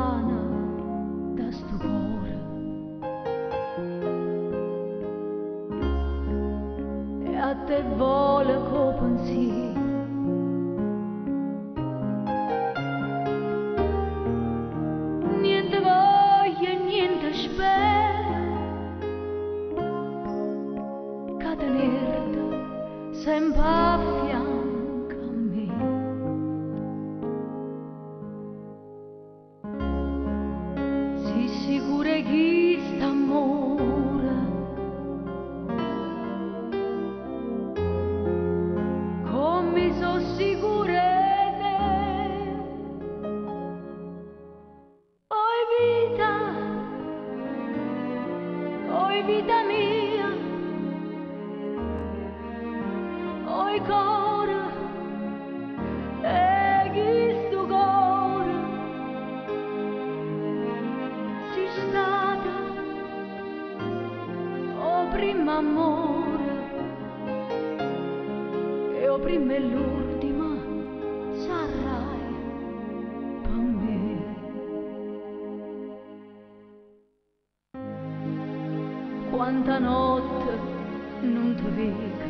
lontana da sto cuore. E a te vuole co pensiero, niente voglia, niente spera, che tenerti sempre a fianco a me. Si sicura che st'amore come so sicura te. Oi vita mia, oi cuore, e questo cuore si stata o primo amore e o prima e l'ultima sarai per me. Quanta notte non ti vedo,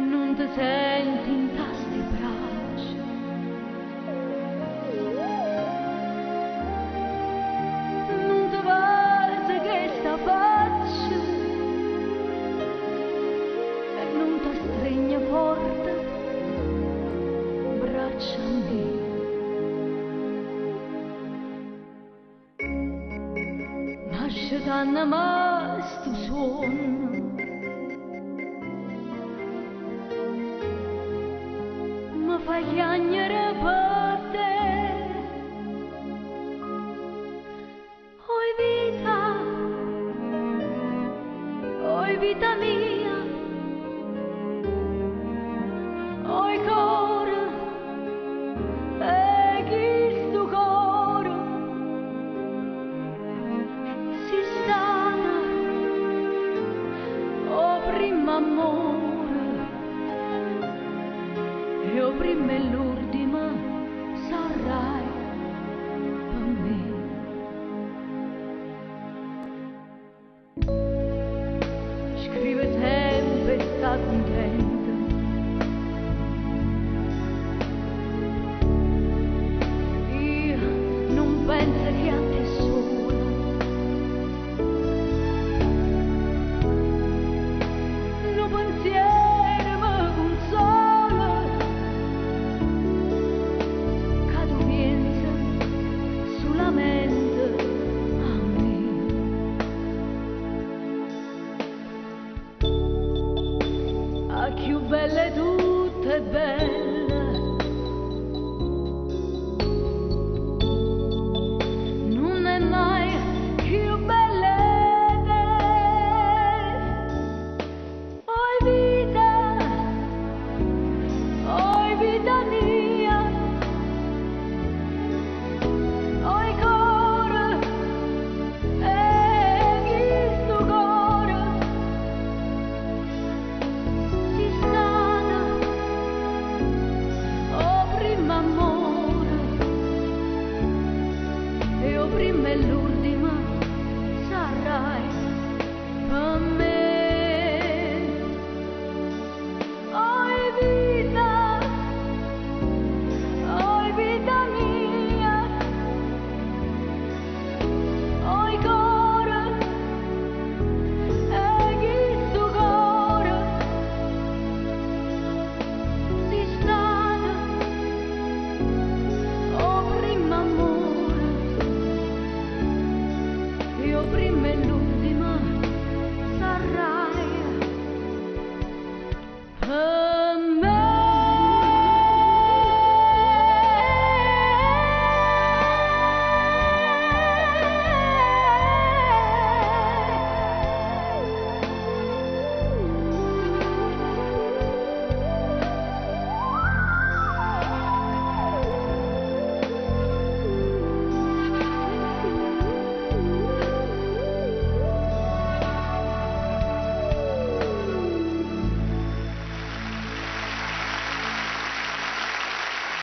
non ti senti in tasti braccia, non ti valse che sta faccia e non ti stringe forte braccia a me. Nasce da me sto suono, mi fa piangere per te. Oi vita mia, oi cuore, e questo cuore si stata o primo amore e o prima e l'ultima sarai per me. Scrive sempre e sta contenta, io non penso che a te sola, no pensiero mi consola, che tu pensi solamente a me. A più belle tutte belle, non è mai più belle te. Oi vita mia, oi cuore, e questo cuore si stata o primo amore e o prima e l'ultima